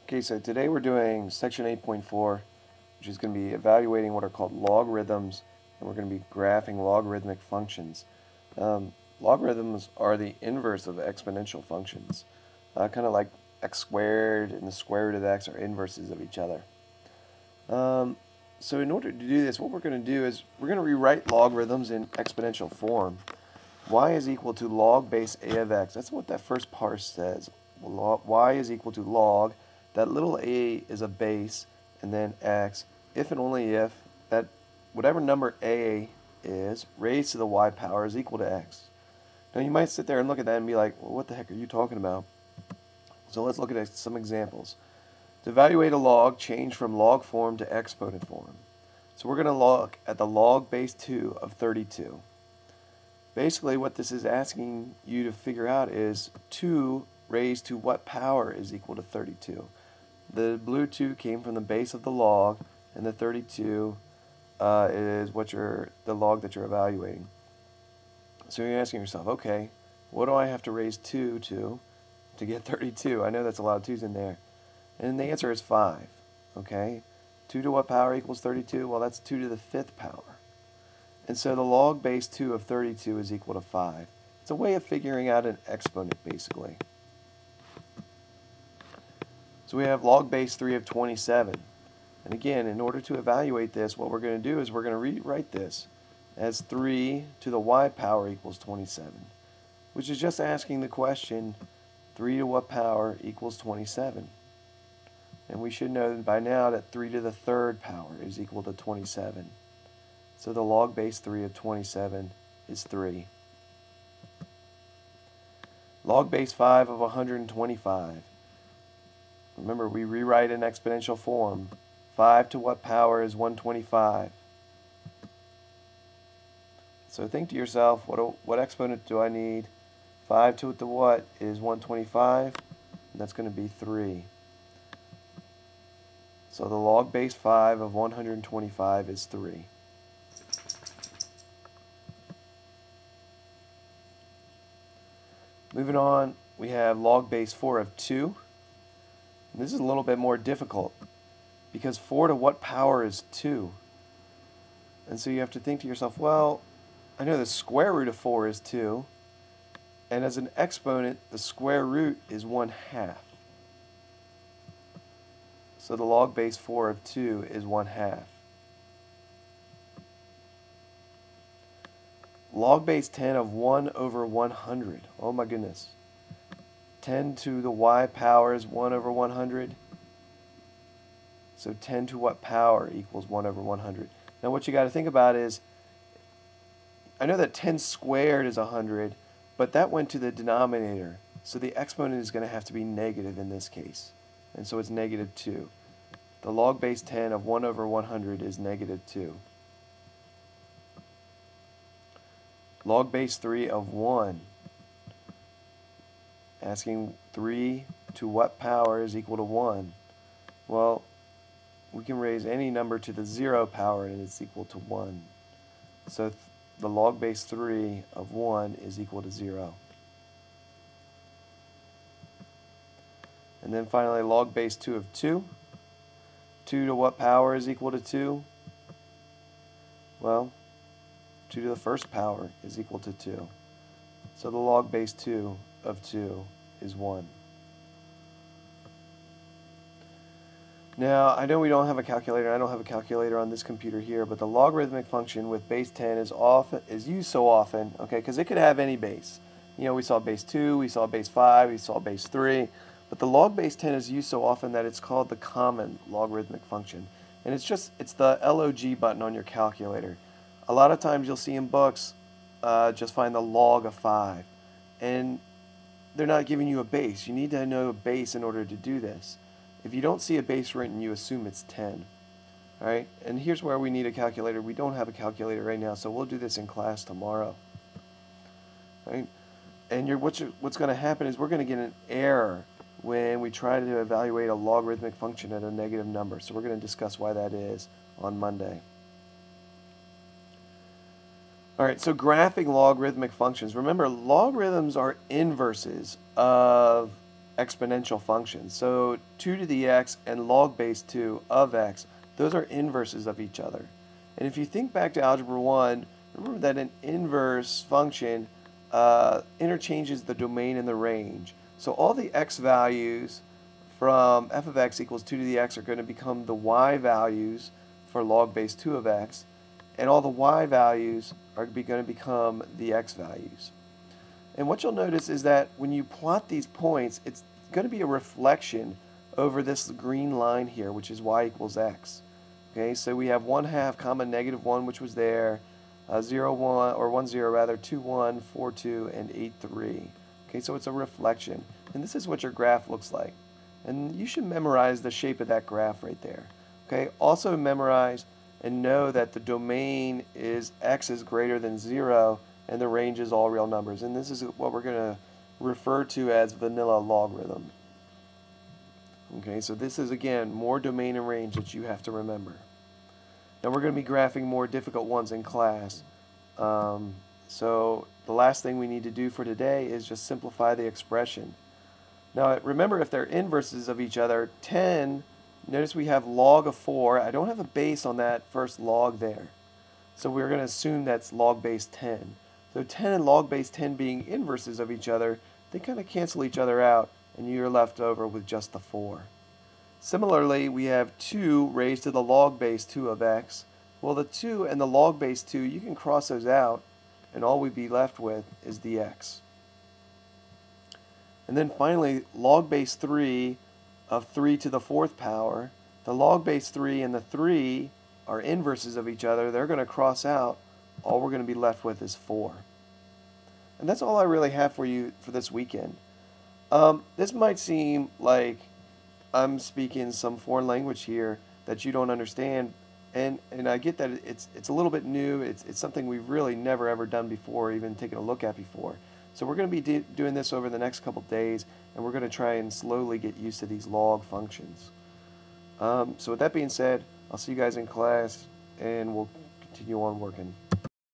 Okay, so today we're doing section 8.4, which is going to be evaluating what are called logarithms, and we're going to be graphing logarithmic functions. Logarithms are the inverse of exponential functions, kind of like x squared and the square root of x are inverses of each other. So in order to do this, what we're going to do is we're going to rewrite logarithms in exponential form. Y is equal to log base a of x. That's what that first part says. Y is equal to log. That little a is a base, and then x, if and only if that whatever number a is raised to the y power is equal to x. Now you might sit there and look at that and be like, well, what the heck are you talking about? So let's look at some examples. To evaluate a log, change from log form to exponent form. So we're going to look at the log base 2 of 32. Basically what this is asking you to figure out is 2 raised to what power is equal to 32. The blue 2 came from the base of the log, and the 32 is the log that you're evaluating. So you're asking yourself, okay, what do I have to raise 2 to get 32? I know that's a lot of 2's in there. And the answer is 5. Okay? 2 to what power equals 32? Well, that's 2 to the 5th power. And so the log base 2 of 32 is equal to 5. It's a way of figuring out an exponent, basically. So we have log base 3 of 27. And again, in order to evaluate this, what we're going to do is we're going to rewrite this as 3 to the y power equals 27, which is just asking the question, 3 to what power equals 27? And we should know by now that 3 to the 3rd power is equal to 27. So the log base 3 of 27 is 3. Log base 5 of 125. Remember, we rewrite in exponential form. 5 to what power is 125? So think to yourself, what exponent do I need? 5 to the what is 125? And that's going to be 3. So the log base 5 of 125 is 3. Moving on, we have log base 4 of 2. And this is a little bit more difficult because 4 to what power is 2? And so you have to think to yourself, well, I know the square root of 4 is 2, and as an exponent, the square root is 1/2. So the log base 4 of 2 is 1/2. Log base 10 of 1 over 100. Oh my goodness. 10 to the y power is 1 over 100. So 10 to what power equals 1 over 100? Now what you got to think about is, I know that 10 squared is 100, but that went to the denominator. So the exponent is going to have to be negative in this case. And so it's negative 2. The log base 10 of 1 over 100 is negative 2. Log base 3 of 1. Asking 3 to what power is equal to 1? Well, we can raise any number to the 0 power and it's equal to 1. So the log base 3 of 1 is equal to 0. And then finally log base 2 of 2. 2 to what power is equal to 2? Well, 2 to the 1st power is equal to 2. So the log base 2 of 2 is 1. Now, I know we don't have a calculator. I don't have a calculator on this computer here, but the logarithmic function with base 10 is used so often, okay, because it could have any base. You know, we saw base 2, we saw base 5, we saw base 3, but the log base 10 is used so often that it's called the common logarithmic function. And it's the LOG button on your calculator. A lot of times you'll see in books, just find the log of 5. And they're not giving you a base. You need to know a base in order to do this. If you don't see a base written, you assume it's 10. All right? And here's where we need a calculator. We don't have a calculator right now, so we'll do this in class tomorrow. All right? And what's going to happen is we're going to get an error when we try to evaluate a logarithmic function at a negative number. So we're going to discuss why that is on Monday. Alright, so graphing logarithmic functions. Remember, logarithms are inverses of exponential functions. So 2 to the x and log base 2 of x, those are inverses of each other. And if you think back to Algebra 1, remember that an inverse function interchanges the domain and the range. So all the x values from f of x equals 2 to the x are going to become the y values for log base 2 of x, and all the y values are going to become the x values. And what you'll notice is that when you plot these points, it's going to be a reflection over this green line here, which is y equals x. Okay, so we have 1/2 comma -1, which was there, 0, 1, or 1, 0 rather, 2, 1, 4, 2, and 8, 3. Okay, so it's a reflection. And this is what your graph looks like. And you should memorize the shape of that graph right there. Okay, also memorize and know that the domain is x is greater than 0 and the range is all real numbers. And this is what we're going to refer to as vanilla logarithm. Okay, so this is, again, more domain and range that you have to remember. Now we're going to be graphing more difficult ones in class. So the last thing we need to do for today is just simplify the expression. Now remember, if they're inverses of each other, 10, notice we have log of 4. I don't have a base on that first log there. So we're going to assume that's log base 10. So 10 and log base 10 being inverses of each other, they kind of cancel each other out, and you're left over with just the 4. Similarly, we have 2 raised to the log base 2 of x. Well, the 2 and the log base 2, you can cross those out, and all we'd be left with is the x. And then finally, log base 3 of 3 to the 4th power. The log base 3 and the 3 are inverses of each other. They're going to cross out. All we're going to be left with is 4. And that's all I really have for you for this weekend. This might seem like I'm speaking some foreign language here that you don't understand, and I get that it's a little bit new. It's something we've really never ever done before, even taken a look at before. So we're going to be doing this over the next couple days, and we're going to try and slowly get used to these log functions. So with that being said, I'll see you guys in class, and we'll continue on working.